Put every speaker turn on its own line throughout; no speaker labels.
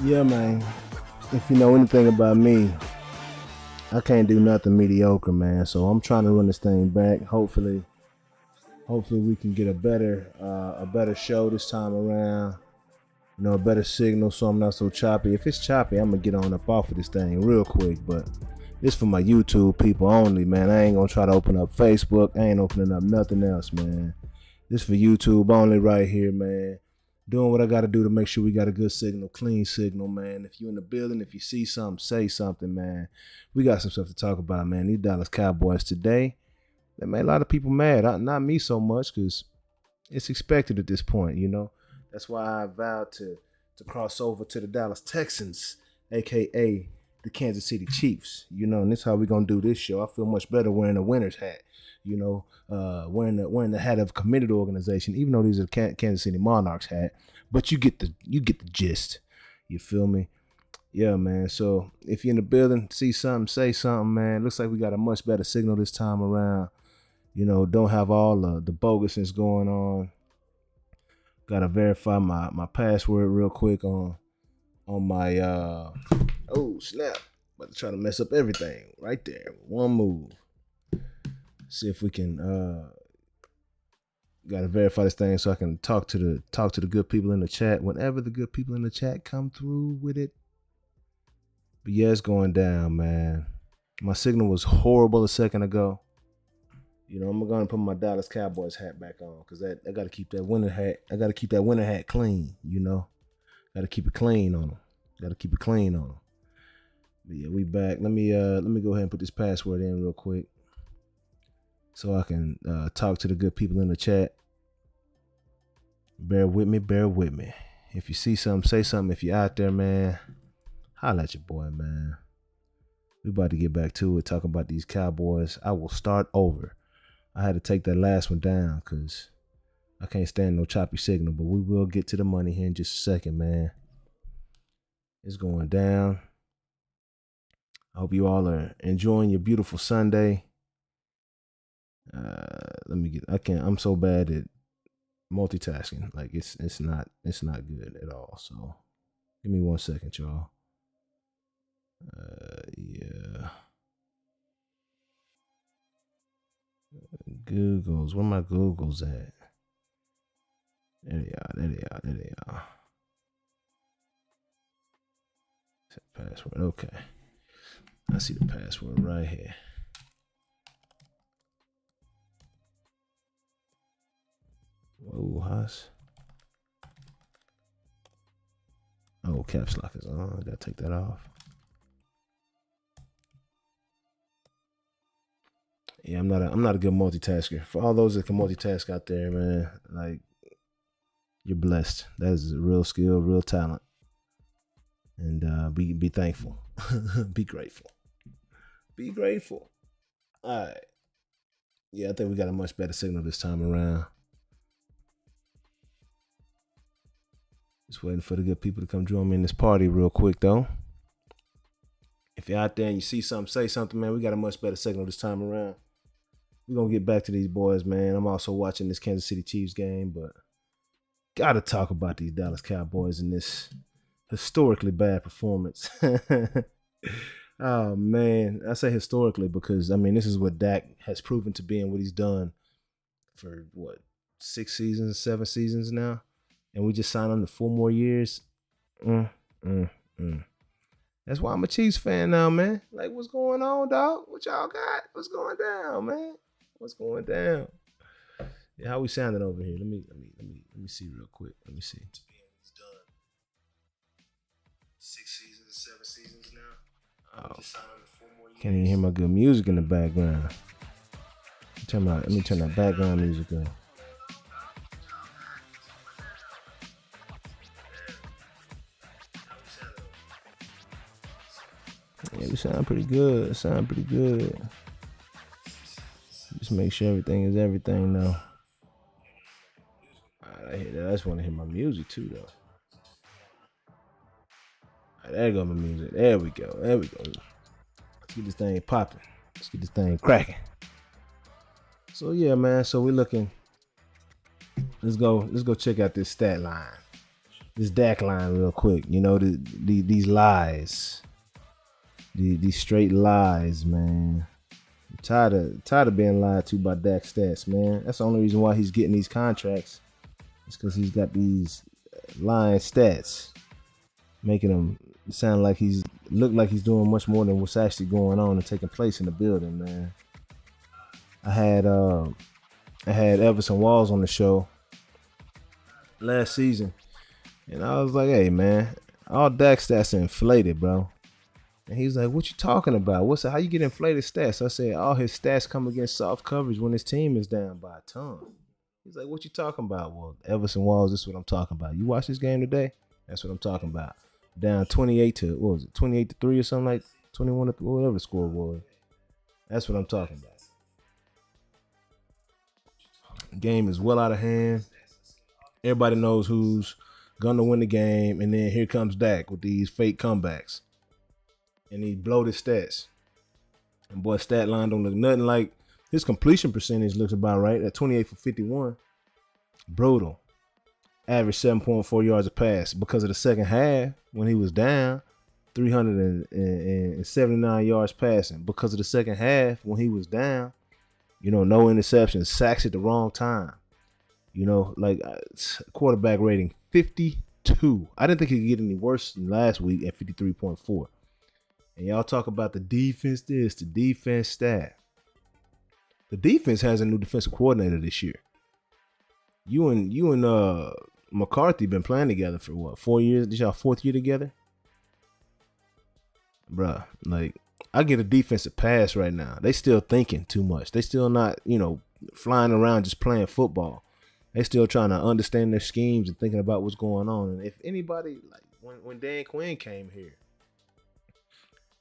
Yeah, man. If you know anything about me, I can't do nothing mediocre, man. So I'm trying to run this thing back. Hopefully we can get a better show this time around. A better signal, so I'm not so choppy. If it's choppy, I'm gonna get on up off of this thing real quick. But it's for my YouTube people only, man. I ain't gonna try to open up Facebook. I ain't opening up nothing else, man. This for YouTube only right here, man. Doing what I got to do to make sure we got a good signal, clean signal, man. If you're in the building, if you see something, say something, man. We got some stuff to talk about, man. These Dallas Cowboys today, they made a lot of people mad. Not me so much, because it's expected at this point, That's why I vowed to cross over to the Dallas Texans, a.k.a. the Kansas City Chiefs, and this is how we're going to do this show. I feel much better wearing a winner's hat, wearing the hat of a committed organization, even though these are Kansas City Monarchs hat, but you get the gist. You feel me? Yeah, man. So if you're in the building, see something, say something, man. Looks like we got a much better signal this time around. Don't have all the bogusness going on. Gotta verify my password real quick on my oh snap. About to try to mess up everything right there. One move. See if we can gotta verify this thing so I can talk to the good people in the chat whenever the good people in the chat come through with it. But yeah, it's going down, man. My signal was horrible a second ago. I'm gonna put my Dallas Cowboys hat back on, because I gotta keep that winter hat. I gotta keep that winter hat clean, Gotta keep it clean on them. But yeah, we back. Let me go ahead and put this password in real quick, so I can talk to the good people in the chat. Bear with me. If you see something, say something. If you're out there, man, holla at your boy, man. We about to get back to it, talking about these Cowboys. I will start over. I had to take that last one down because I can't stand no choppy signal, but we will get to the money here in just a second, man. It's going down. I hope you all are enjoying your beautiful Sunday. I'm so bad at multitasking. Like it's not good at all. So give me 1 second, y'all. Yeah. Googles. Where my Googles at? There they are. Set password. Okay. I see the password right here. Whoa, Haas. Oh, caps lock is on. I gotta take that off. Yeah, I'm not a good multitasker. For all those that can multitask out there, man, like, you're blessed. That is a real skill, real talent. And be thankful. Be grateful. Be grateful. All right. Yeah, I think we got a much better signal this time around. Just waiting for the good people to come join me in this party real quick, though. If you're out there and you see something, say something, man. We got a much better signal this time around. We're going to get back to these boys, man. I'm also watching this Kansas City Chiefs game, but got to talk about these Dallas Cowboys and this historically bad performance. Oh, man. I say historically because, this is what Dak has proven to be and what he's done for, 6 seasons, 7 seasons now? And we just signed him to 4 more years. That's why I'm a Chiefs fan now, man. Like, what's going on, dog? What y'all got? What's going down, man? What's going down? Yeah, how we sounding over here? Let me see real quick. Let me see. To be he's done 6 seasons, 7 seasons now. Oh, just signed him to 4 more years. Can't even hear my good music in the background. Let me turn that background music on. Yeah, we sound pretty good. Just make sure everything is everything, though. I hear that. I just want to hear my music, too, though. All right, there go my music. There we go. Let's get this thing popping. Let's get this thing cracking. So, yeah, man. So, we're looking. Let's go check out this stat line. this Dak line real quick. You know, these lies, these straight lies, man. I'm tired of being lied to by Dak stats, man. That's the only reason why he's getting these contracts. It's because he's got these lying stats, making him sound like look like he's doing much more than what's actually going on and taking place in the building, man. I had Everson Walls on the show last season, and I was like, "Hey, man, all Dak stats are inflated, bro." And he's like, "What you talking about? How you get inflated stats?" I said, "All his stats come against soft coverage when his team is down by a ton." He's like, "What you talking about?" Well, Everson Walls, this is what I'm talking about. You watch this game today? That's what I'm talking about. Down 28 to, what was it, 28 to 3 or something, like 21 to 3, whatever the score was. That's what I'm talking about. Game is well out of hand. Everybody knows who's gonna win the game, and then here comes Dak with these fake comebacks. And he bloated stats. And boy, stat line don't look nothing like his completion percentage looks about right at 28 for 51. Brutal. Average 7.4 yards a pass because of the second half when he was down. 379 yards passing because of the second half when he was down. You know, no interceptions, sacks at the wrong time. You know, like quarterback rating 52. I didn't think it could get any worse than last week at 53.4. And y'all talk about the defense this, the defense that. The defense has a new defensive coordinator this year. You and McCarthy been playing together for what, 4 years? This y'all fourth year together? Bruh, like, I get a defensive pass right now. They still thinking too much. They still not, flying around just playing football. They still trying to understand their schemes and thinking about what's going on. And if anybody, like when Dan Quinn came here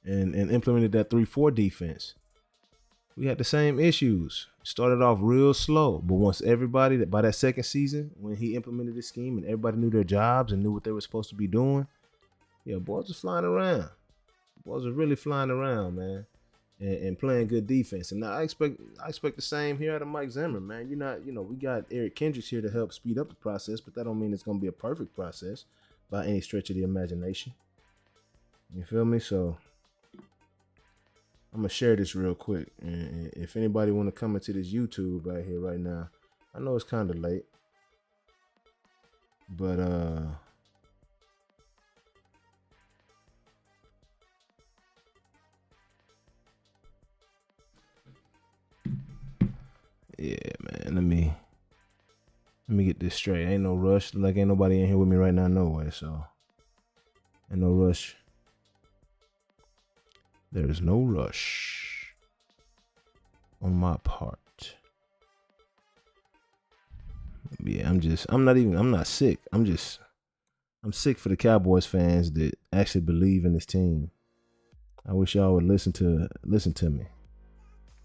and implemented that 3-4 defense, we had the same issues. Started off real slow, but once everybody, by that second season, when he implemented this scheme and everybody knew their jobs and knew what they were supposed to be doing, yeah, boys was flying around. Boys are really flying around, man, and playing good defense. And now I expect the same here out of Mike Zimmer, man. We got Eric Kendricks here to help speed up the process, but that don't mean it's gonna be a perfect process by any stretch of the imagination. You feel me? So I'm gonna share this real quick, and if anybody want to come into this YouTube right here right now, I know it's kind of late, but yeah, man. Let me get this straight. Ain't no rush. Like, ain't nobody in here with me right now, no way. So ain't no rush. There is no rush on my part. Yeah, I'm not sick. I'm sick for the Cowboys fans that actually believe in this team. I wish y'all would listen to me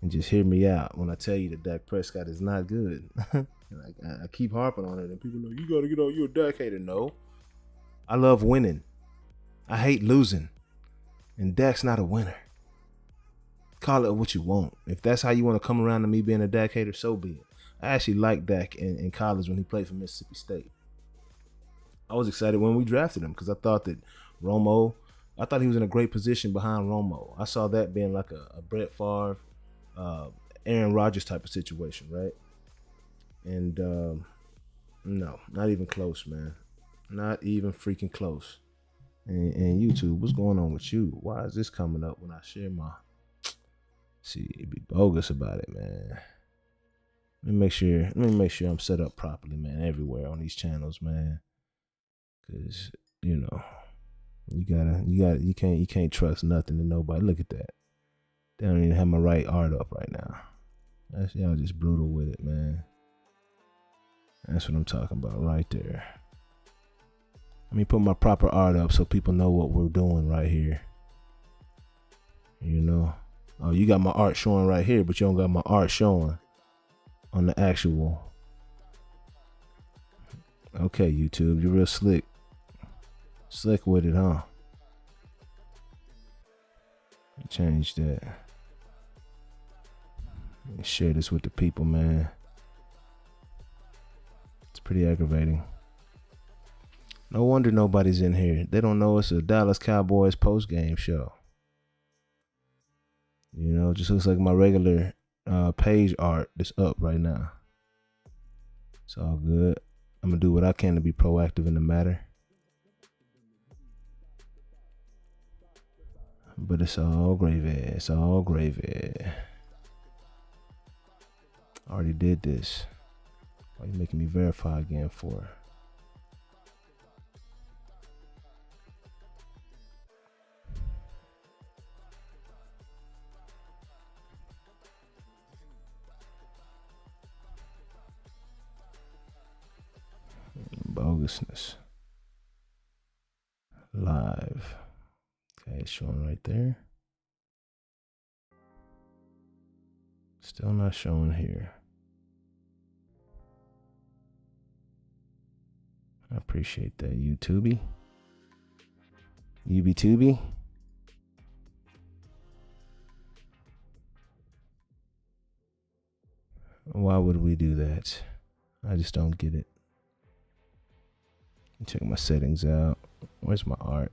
and just hear me out when I tell you that Dak Prescott is not good. I keep harping on it, and people are like, you gotta get on. You're a Dak hater. No, I love winning. I hate losing. And Dak's not a winner. Call it what you want. If that's how you want to come around to me being a Dak hater, so be it. I actually liked Dak in college when he played for Mississippi State. I was excited when we drafted him because I thought that he was in a great position behind Romo. I saw that being like a Brett Favre, Aaron Rodgers type of situation, right? And no, not even close, man. Not even freaking close. And YouTube, what's going on with you? Why is this coming up when I share my... See, it'd be bogus about it, man. Let me make sure I'm set up properly, man, everywhere on these channels, man. Cause, you can't trust nothing to nobody. Look at that. They don't even have my right art up right now. Y'all just brutal with it, man. That's what I'm talking about right there. Let me put my proper art up so people know what we're doing right here. Oh, you got my art showing right here, but you don't got my art showing on the actual. Okay, YouTube, you're real slick. Slick with it, huh? Change that. Share this with the people, man. It's pretty aggravating. No wonder nobody's in here. They don't know it's a Dallas Cowboys postgame show. You know, it just looks like my regular page art that's up right now. It's all good. I'm going to do what I can to be proactive in the matter. But it's all gravy. It's all gravy. I already did this. Why are you making me verify again for? Bogusness. Live. Okay, it's showing right there. Still not showing here. I appreciate that, YouTubey. UBTubey. Why would we do that? I just don't get it. Check my settings out. Where's my art?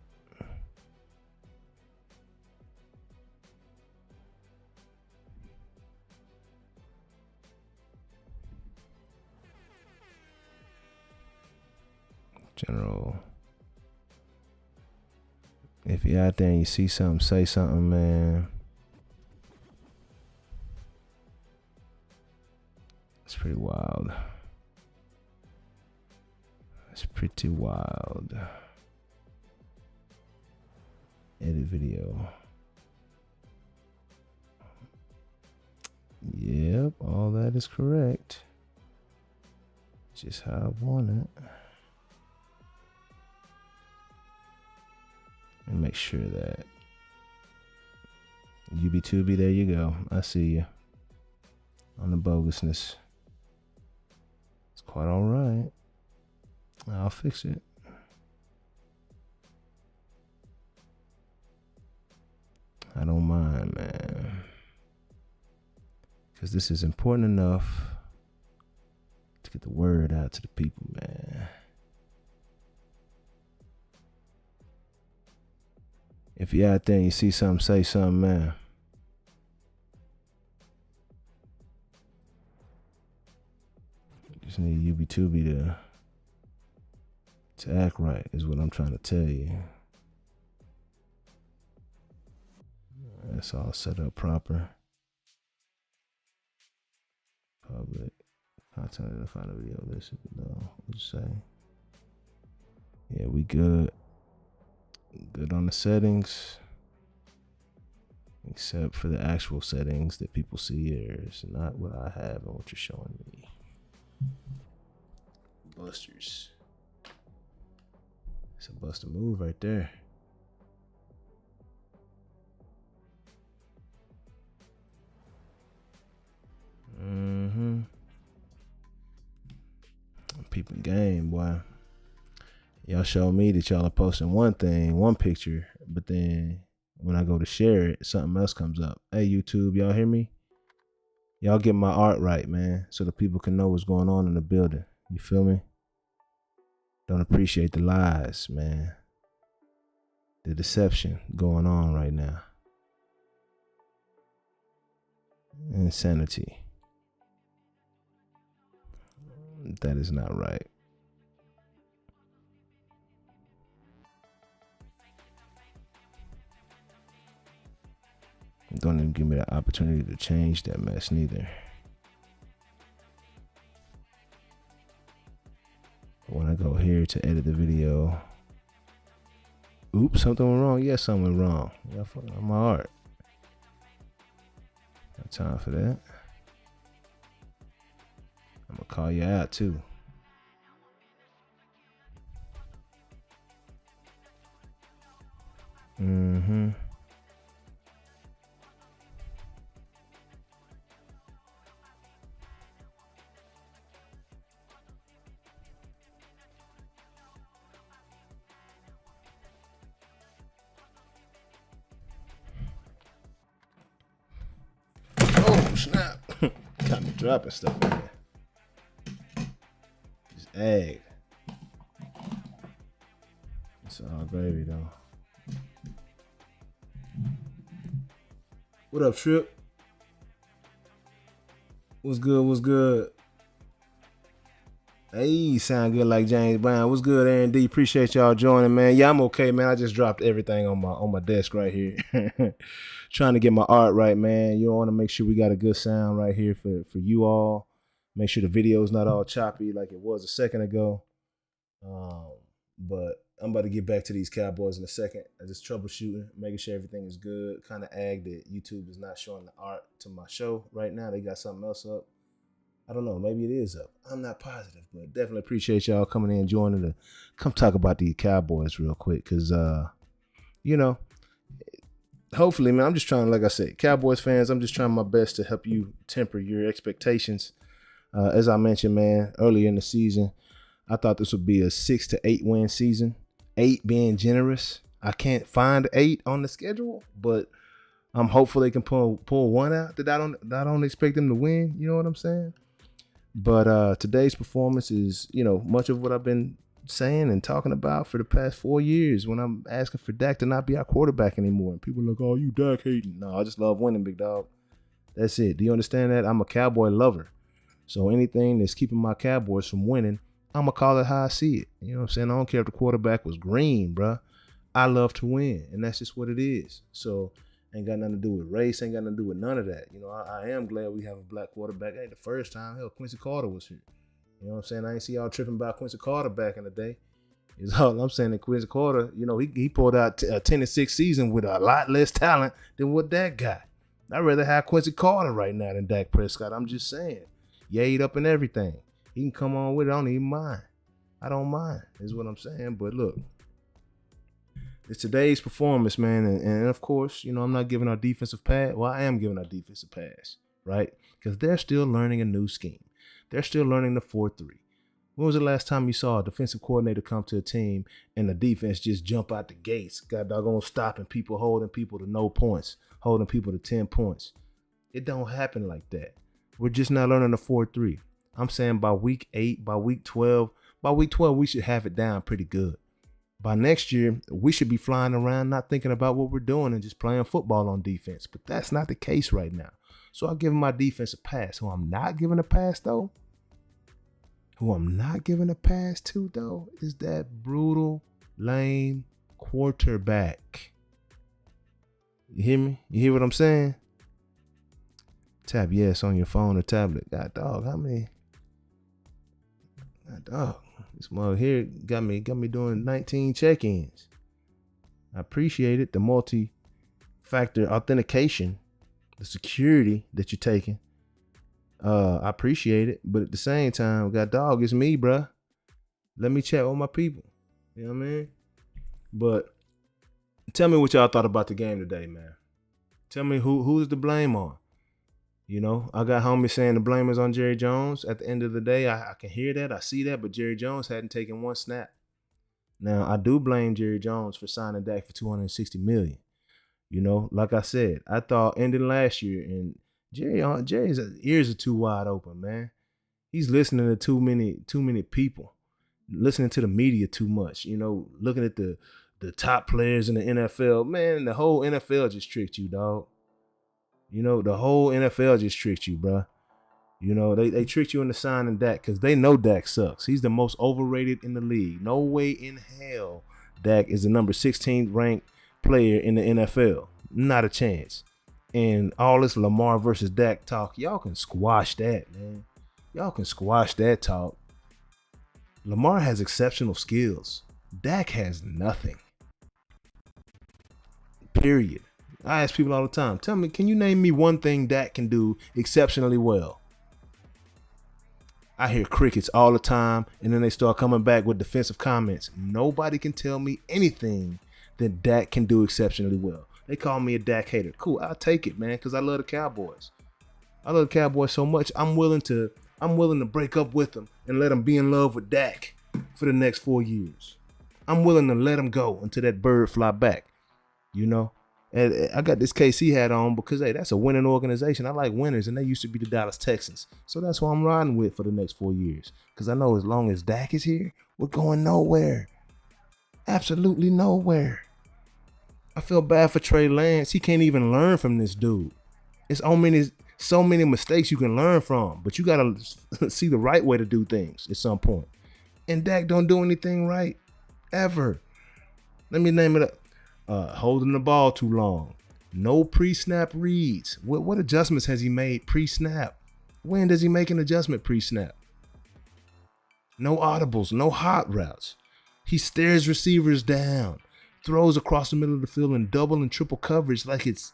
General. If you're out there and you see something, say something, man. It's pretty wild. It's pretty wild. Edit video. Yep, all that is correct. Just how I want it. And make sure that UB2B, there you go. I see you on the bogusness. It's quite all right. I'll fix it. I don't mind, man. Because this is important enough to get the word out to the people, man. If you're out there and you see something, say something, man. Just need UB2B to act right is what I'm trying to tell you. That's all set up proper. Public content to find a video. This is what you say. Yeah, we good. Good on the settings, except for the actual settings that people see here. It's not what I have and what you're showing me. Busters. It's a buster move right there. I'm peeping game, boy. Y'all show me that y'all are posting one thing, one picture, but then when I go to share it, something else comes up. Hey, YouTube, y'all hear me? Y'all get my art right, man, so the people can know what's going on in the building. You feel me? Don't appreciate the lies, man. The deception going on right now. Insanity. That is not right. Don't even give me the opportunity to change that mess neither. When I go here to edit the video, oops, something went wrong. Yes, something went wrong. Y'all fucking on my art. No time for that. I'm gonna call you out too. Oh snap! Got me dropping stuff in here. Just egg. all gravy though. What up, Trip? What's good? What's good? Hey, sound good like James Brown. What's good, Aaron D? Appreciate y'all joining, man. Yeah, I'm okay, man. I just dropped everything on my desk right here. Trying to get my art right, man. You want to make sure we got a good sound right here for you all. Make sure the video's not all choppy like it was a second ago. But I'm about to get back to these Cowboys in a second. I just troubleshooting, making sure everything is good. Kind of ag that YouTube is not showing the art to my show right now. They got something else up. I don't know. Maybe it is up. I'm not positive, but definitely appreciate y'all coming in, joining to come talk about these Cowboys real quick. Because, hopefully, man, I'm just trying, like I said, Cowboys fans, I'm just trying my best to help you temper your expectations. As I mentioned, man, earlier in the season, I thought this would be a 6 to 8 win season. 8 being generous. I can't find 8 on the schedule, but I'm hopeful they can pull one out that I don't expect them to win. You know what I'm saying? But today's performance is, much of what I've been saying and talking about for the past 4 years when I'm asking for Dak to not be our quarterback anymore. And people are like, oh, you Dak hating. No, I just love winning, big dog. That's it. Do you understand that? I'm a Cowboy lover. So anything that's keeping my Cowboys from winning, I'm going to call it how I see it. You know what I'm saying? I don't care if the quarterback was green, bruh. I love to win, and that's just what it is. So ain't got nothing to do with race, ain't got nothing to do with none of that. I am glad we have a black quarterback. Ain't the first time, hell, Quincy Carter was here. You know what I'm saying? I ain't see y'all tripping about Quincy Carter back in the day. Is all I'm saying. That Quincy Carter, he pulled out a 10-6 season with a lot less talent than what Dak got. I'd rather have Quincy Carter right now than Dak Prescott. I'm just saying. Yayed up and everything. He can come on with it. I don't even mind. I don't mind, is what I'm saying. But look, it's today's performance, man. And of course, I'm not giving our defensive pass. Well, I am giving our defensive pass, right? Because they're still learning a new scheme. They're still learning the 4-3. When was the last time you saw a defensive coordinator come to a team and the defense just jump out the gates, got doggone stopping people, holding people to no points, holding people to 10 points? It don't happen like that. We're just not learning the 4-3. I'm saying by week 8, by week 12, we should have it down pretty good. By next year, we should be flying around not thinking about what we're doing and just playing football on defense. But that's not the case right now. So I'll give my defense a pass. Who I'm not giving a pass to, though, is that brutal, lame quarterback. You hear me? You hear what I'm saying? Tap yes on your phone or tablet. God dog, how many? God dog, this mug here got me doing 19 check-ins. I appreciate it. The multi-factor authentication, the security that you're taking. I appreciate it. But at the same time, God dog, it's me, bruh. Let me chat with my people. You know what I mean? But tell me what y'all thought about the game today, man. Tell me who's the blame on. I got homies saying the blame is on Jerry Jones. At the end of the day, I can hear that. I see that. But Jerry Jones hadn't taken one snap. Now, I do blame Jerry Jones for signing Dak for $260 million. Like I said, I thought ending last year, and Jerry's ears are too wide open, man. He's listening to too many people, listening to the media too much, looking at the top players in the NFL. Man, the whole NFL just tricked you, dog. The whole NFL just tricked you, bro. They tricked you into signing Dak because they know Dak sucks. He's the most overrated in the league. No way in hell Dak is the number 16th ranked player in the NFL. Not a chance. And all this Lamar versus Dak talk, y'all can squash that, man. Y'all can squash that talk. Lamar has exceptional skills. Dak has nothing. Period. I ask people all the time, tell me, can you name me one thing Dak can do exceptionally well? I hear crickets all the time, and then they start coming back with defensive comments. Nobody can tell me anything that Dak can do exceptionally well. They call me a Dak hater. Cool, I'll take it, man, because I love the Cowboys. I love the Cowboys so much, I'm willing to break up with them and let them be in love with Dak for the next 4 years. I'm willing to let him go until that bird fly back, And I got this KC hat on because, hey, that's a winning organization. I like winners, and they used to be the Dallas Texans. So that's what I'm riding with for the next 4 years. Because I know as long as Dak is here, we're going nowhere. Absolutely nowhere. I feel bad for Trey Lance. He can't even learn from this dude. It's so many mistakes you can learn from, but you gotta see the right way to do things at some point. And Dak don't do anything right ever. Let me name it up. Holding the ball too long. No pre-snap reads. What adjustments has he made pre-snap? When does he make an adjustment pre-snap? No audibles, no hot routes. He stares receivers down, throws across the middle of the field in double and triple coverage like it's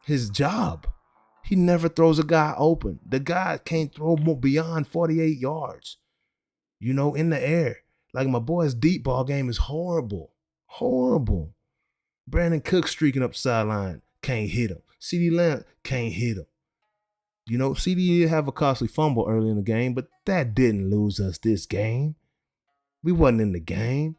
his job. He never throws a guy open. The guy can't throw more beyond 48 yards, in the air. Like my boy's deep ball game is horrible. Horrible. Brandon Cook streaking up the sideline, can't hit him. CeeDee Lamb can't hit him. CeeDee did have a costly fumble early in the game, but that didn't lose us this game. We wasn't in the game.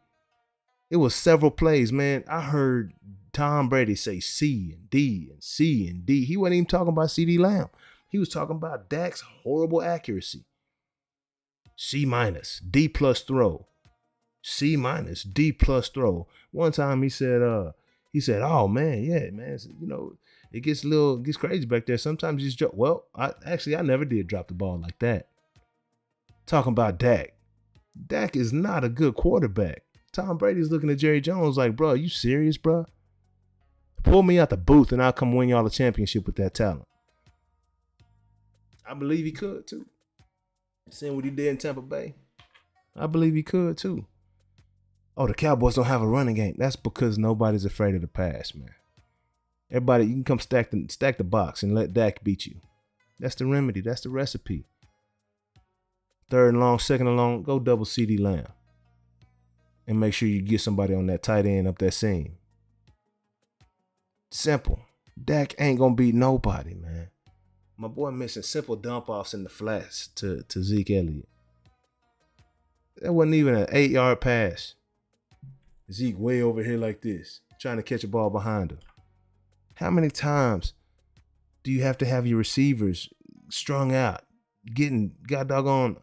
It was several plays, man. I heard Tom Brady say C and D and C and D. He wasn't even talking about CeeDee Lamb. He was talking about Dak's horrible accuracy. C minus, D plus throw. C minus, D plus throw. One time he said, oh man, yeah, man, it gets crazy back there. Sometimes you just drop. Well, I never did drop the ball like that. Talking about Dak. Dak is not a good quarterback. Tom Brady's looking at Jerry Jones like, bro, are you serious, bro? Pull me out the booth and I'll come win y'all a championship with that talent. I believe he could too. Seeing what he did in Tampa Bay, I believe he could too. Oh, the Cowboys don't have a running game. That's because nobody's afraid of the pass, man. Everybody, you can come stack the box and let Dak beat you. That's the remedy. That's the recipe. Third and long, second and long, go double CeeDee Lamb. And make sure you get somebody on that tight end up that seam. Simple. Dak ain't gonna beat nobody, man. My boy missing simple dump offs in the flats to Zeke Elliott. That wasn't even an 8-yard pass. Zeke way over here like this, trying to catch a ball behind him. How many times do you have to have your receivers strung out, got doggone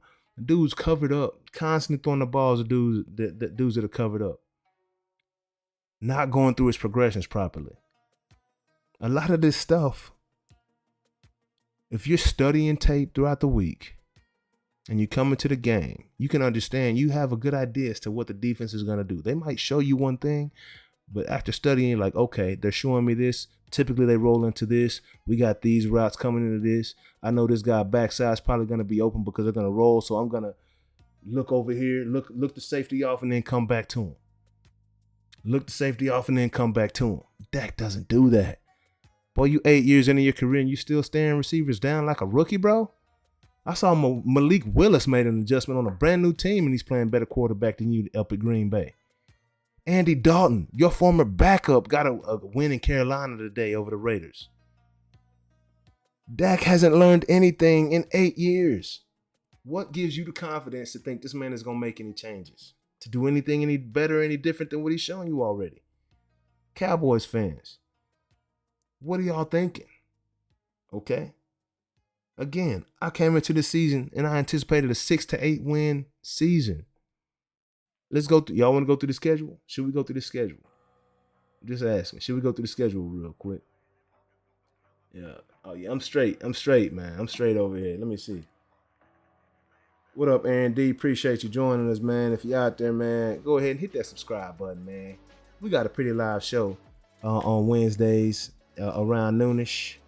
dudes covered up, constantly throwing the balls to dudes that are covered up, not going through his progressions properly? A lot of this stuff, if you're studying tape throughout the week and you come into the game, you can understand, you have a good idea as to what the defense is going to do. They might show you one thing, but after studying, you're like, okay, they're showing me this. Typically, they roll into this. We got these routes coming into this. I know this guy backside is probably going to be open because they're going to roll, so I'm going to look over here, look the safety off, and then come back to him. Look the safety off and then come back to him. Dak doesn't do that. Boy, you 8 years into your career and you still staring receivers down like a rookie, bro? I saw Malik Willis made an adjustment on a brand new team and he's playing better quarterback than you up at Green Bay. Andy Dalton, your former backup, got a win in Carolina today over the Raiders. Dak hasn't learned anything in 8 years. What gives you the confidence to think this man is going to make any changes? To do anything any better, any different than what he's shown you already? Cowboys fans, what are y'all thinking? Okay. Again, I came into the season and I anticipated a 6 to 8 win season. Let's go through. Y'all want to go through the schedule? Should we go through the schedule? I'm just asking. Should we go through the schedule real quick? Yeah. Oh yeah, I'm straight, man. I'm straight over here. Let me see. What up, Aaron D? Appreciate you joining us, man. If you're out there, man, go ahead and hit that subscribe button, man. We got a pretty live show on Wednesdays around noonish.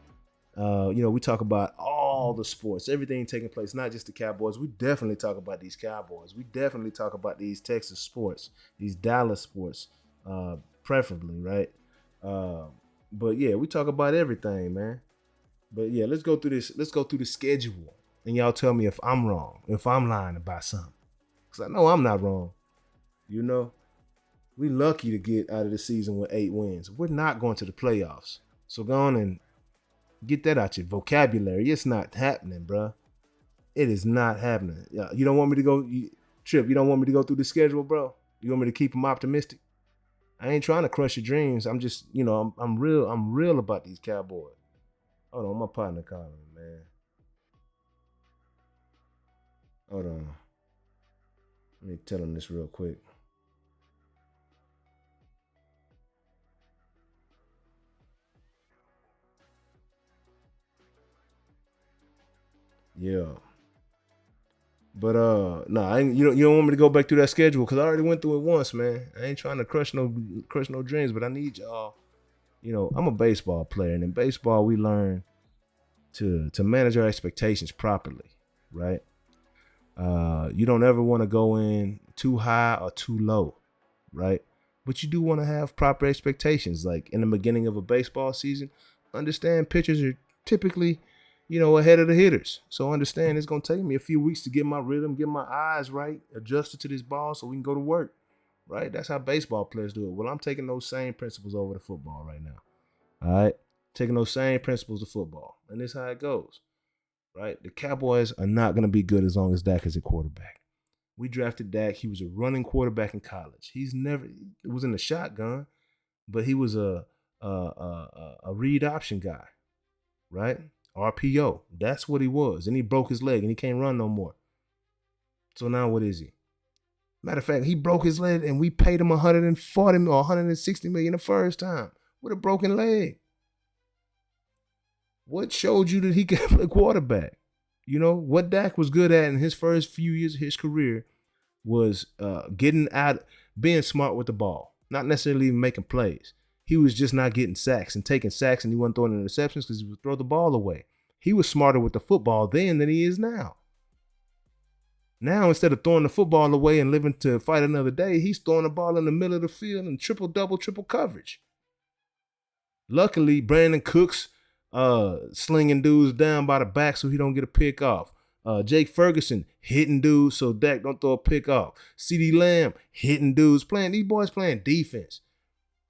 We talk about all the sports, everything taking place, not just the Cowboys. We definitely talk about these Cowboys. We definitely talk about these Texas sports, these Dallas sports, preferably, right? But yeah, we talk about everything, man. But yeah, let's go through this. Let's go through the schedule, and y'all tell me if I'm wrong, if I'm lying about something, because I know I'm not wrong. We lucky to get out of the season with 8 wins. We're not going to the playoffs, so go on and get that out your vocabulary. It's not happening, bro. It is not happening. You don't want me to go, Trip, you don't want me to go through the schedule, bro? You want me to keep them optimistic? I ain't trying to crush your dreams. I'm just, I'm real about these Cowboys. Hold on, my partner calling me, man. Hold on. Let me tell him this real quick. Yeah. But no, I ain't, you don't want me to go back through that schedule because I already went through it once, man. I ain't trying to crush no dreams, but I need y'all. I'm a baseball player, and in baseball we learn to manage our expectations properly, right? You don't ever want to go in too high or too low, right? But you do want to have proper expectations. Like in the beginning of a baseball season, understand pitchers are typically, ahead of the hitters. So understand it's gonna take me a few weeks to get my rhythm, get my eyes right, adjusted to this ball so we can go to work. Right? That's how baseball players do it. Well, I'm taking those same principles over to football right now. All right. Taking those same principles to football. And this is how it goes. Right? The Cowboys are not going to be good as long as Dak is a quarterback. We drafted Dak. He was a running quarterback in college. He was in the shotgun, but he was a read option guy, right? RPO. That's what he was. And he broke his leg and he can't run no more. So now what is he? Matter of fact, he broke his leg and we paid him $140 or $160 million the first time with a broken leg. What showed you that he could play quarterback? What Dak was good at in his first few years of his career was getting out, being smart with the ball, not necessarily even making plays. He was just not getting sacks and taking sacks, and he wasn't throwing interceptions because he would throw the ball away. He was smarter with the football then than he is now. Now, instead of throwing the football away and living to fight another day, he's throwing the ball in the middle of the field in triple coverage. Luckily, Brandon Cooks slinging dudes down by the back so he don't get a pick off. Jake Ferguson hitting dudes so Dak don't throw a pick off. CeeDee Lamb hitting dudes, these boys playing defense.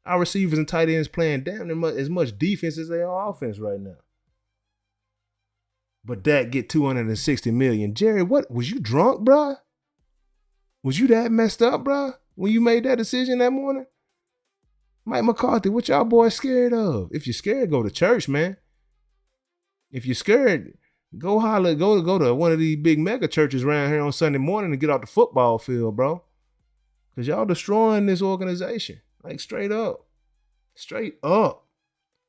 Our receivers and tight ends playing damn near as much defense as they are offense right now. But Dak get $260 million. Jerry, what was you drunk, bruh? Was you that messed up, bruh, when you made that decision that morning? Mike McCarthy, what y'all boys scared of? If you're scared, go to church, man. If you're scared, go holler, go to one of these big mega churches around here on Sunday morning and get off the football field, bro. Because y'all destroying this organization. Like straight up. Straight up.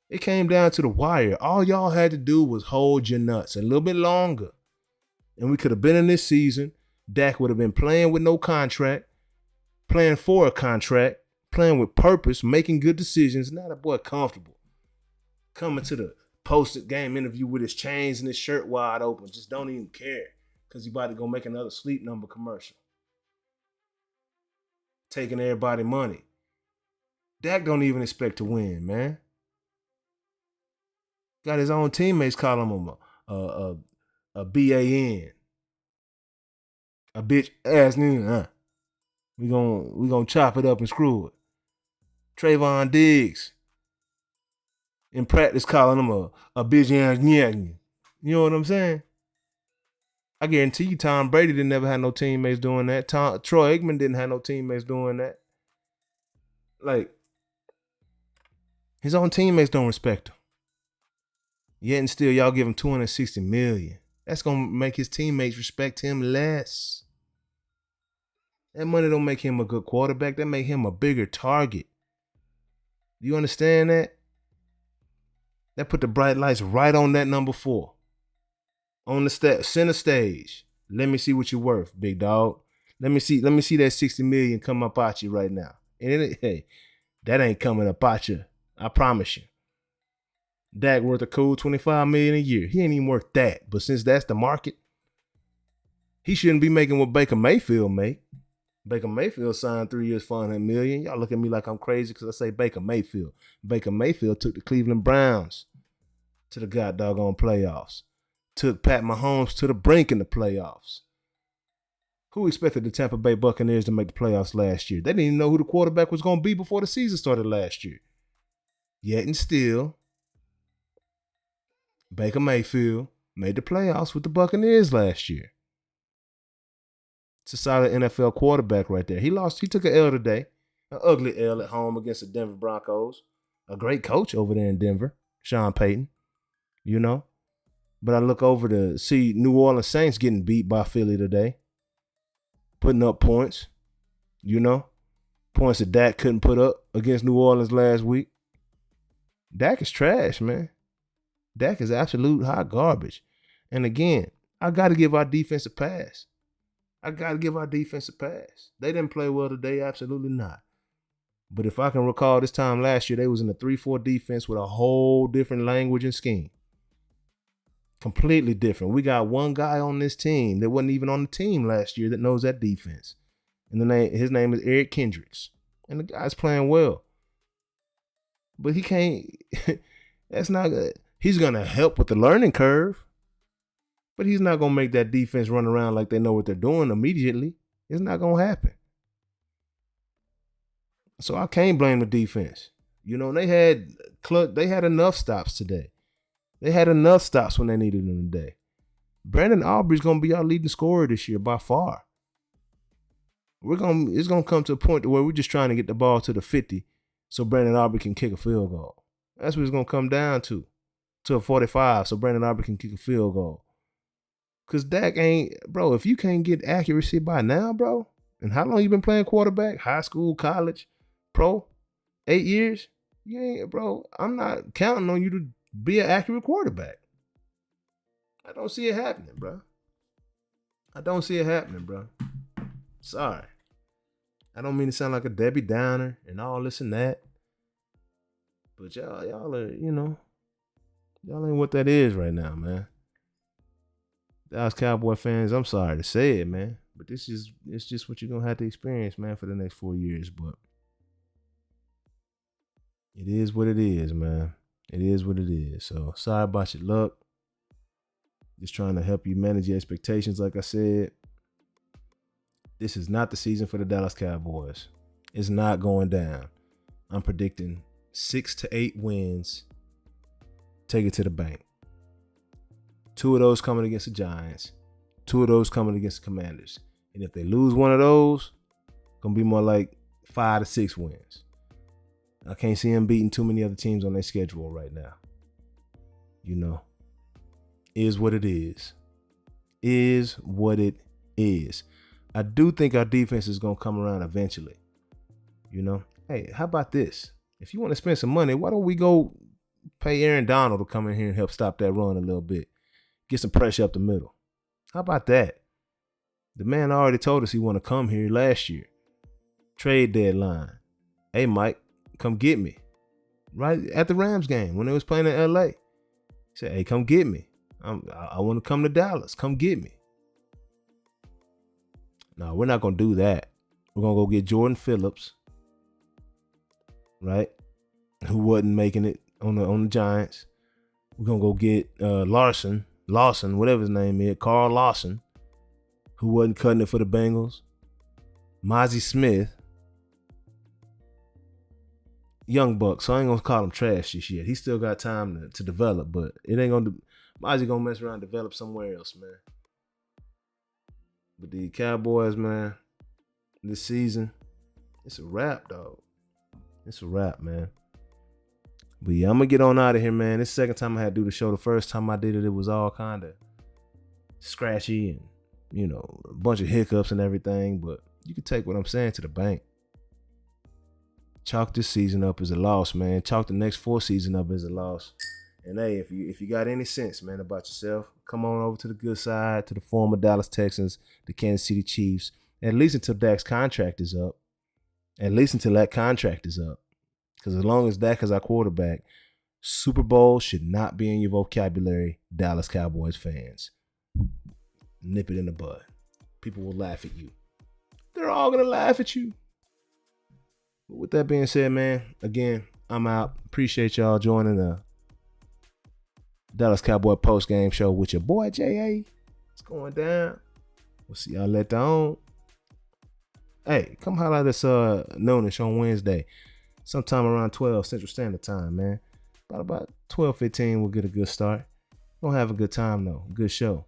It came down to the wire. All y'all had to do was hold your nuts a little bit longer. And we could have been in this season. Dak would have been playing with no contract, playing for a contract, playing with purpose, making good decisions. Now that boy comfortable. Coming to the post-game interview with his chains and his shirt wide open. Just don't even care. Because he about to go make another Sleep Number commercial. Taking everybody money. Dak don't even expect to win, man. Got his own teammates calling him a BAN. A bitch ass nigga. We gonna chop it up and screw it. Trayvon Diggs. In practice calling him a bitch ass nigga. You know what I'm saying? I guarantee you Tom Brady didn't never have no teammates doing that. Troy Aikman didn't have no teammates doing that. Like, his own teammates don't respect him. Yet and still, y'all give him $260 million. That's going to make his teammates respect him less. That money don't make him a good quarterback. That make him a bigger target. Do you understand that? That put the bright lights right on that number 4. On the center stage. Let me see what you're worth, big dog. Let me see that $60 million come up at you right now. And hey, that ain't coming up at you. I promise you. Dak worth a cool $25 million a year. He ain't even worth that. But since that's the market, he shouldn't be making what Baker Mayfield make. Baker Mayfield signed 3 years, $400 million. Y'all look at me like I'm crazy because I say Baker Mayfield. Baker Mayfield took the Cleveland Browns to the goddamn playoffs. Took Pat Mahomes to the brink in the playoffs. Who expected the Tampa Bay Buccaneers to make the playoffs last year? They didn't even know who the quarterback was going to be before the season started last year. Yet and still, Baker Mayfield made the playoffs with the Buccaneers last year. It's a solid NFL quarterback right there. He took an L today. An ugly L at home against the Denver Broncos. A great coach over there in Denver, Sean Payton. But I look over to see New Orleans Saints getting beat by Philly today. Putting up points. Points that Dak couldn't put up against New Orleans last week. Dak is trash, man. Dak is absolute hot garbage. And again, I got to give our defense a pass. They didn't play well today, absolutely not. But if I can recall this time last year, they was in a 3-4 defense with a whole different language and scheme. Completely different. We got one guy on this team that wasn't even on the team last year that knows that defense. And his name is Eric Kendricks. And the guy's playing well. But he can't, that's not good. He's going to help with the learning curve. But he's not going to make that defense run around like they know what they're doing immediately. It's not going to happen. So I can't blame the defense. You know, they had enough stops today. They had enough stops when they needed them today. Brandon Aubrey's going to be our leading scorer this year by far. It's going to come to a point where we're just trying to get the ball to the 50 so Brandon Aubrey can kick a field goal. That's what it's going to come down to a 45 so Brandon Aubrey can kick a field goal. Because Dak ain't, bro, if you can't get accuracy by now, bro, and how long you been playing quarterback? High school, college, pro? 8 years? You ain't, bro, I'm not counting on you to be an accurate quarterback. I don't see it happening, bro. Sorry. I don't mean to sound like a Debbie Downer and all this and that. But y'all are, you know, y'all ain't what that is right now, man. Dallas Cowboy fans, I'm sorry to say it, man. But it's just what you're going to have to experience, man, for the next 4 years. But it is what it is, man. It is what it is. So sorry about your luck. Just trying to help you manage your expectations, like I said. This is not the season for the Dallas Cowboys. It's not going down. I'm predicting 6 to 8 wins. Take it to the bank. 2 of those coming against the Giants. 2 of those coming against the Commanders. And if they lose one of those, gonna be more like 5 to 6 wins. I can't see them beating too many other teams on their schedule right now. You know, is what it is. Is what it is. I do think our defense is gonna come around eventually. You know, hey, how about this? If you want to spend some money, why don't we go pay Aaron Donald to come in here and help stop that run a little bit? Get some pressure up the middle. How about that? The man already told us he want to come here last year. Trade deadline. Hey, Mike, come get me. Right at the Rams game when they was playing in L.A. He said, hey, come get me. I want to come to Dallas. Come get me. No, we're not going to do that. We're going to go get Jordan Phillips, right, who wasn't making it on the Giants. We're going to go get Lawson, whatever his name is, Carl Lawson, who wasn't cutting it for the Bengals. Mozzie Smith. Young buck, so I ain't going to call him trash this year. He still got time to develop, but it ain't going to Mozzie going to mess around and develop somewhere else, man. But the Cowboys, man, this season, it's a wrap, dog. It's a wrap, man. But yeah, I'm going to get on out of here, man. This is the second time I had to do the show. The first time I did it, it was all kind of scratchy and, you know, a bunch of hiccups and everything. But you can take what I'm saying to the bank. Chalk this season up as a loss, man. Chalk the next 4 seasons up as a loss. And hey, if you got any sense, man, about yourself, come on over to the good side, to the former Dallas Texans, the Kansas City Chiefs, at least until Dak's contract is up. At least until that contract is up. Because as long as Dak is our quarterback, Super Bowl should not be in your vocabulary, Dallas Cowboys fans. Nip it in the bud. People will laugh at you. They're all going to laugh at you. But with that being said, man, again, I'm out. Appreciate y'all joining the Dallas Cowboy post-game show with your boy, J.A. It's going down. We'll see y'all later on. Hey, come holler at us Noonish on Wednesday. Sometime around 12 Central Standard Time, man. About 12:15, we'll get a good start. Gonna have a good time, though. Good show.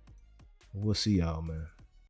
We'll see y'all, man.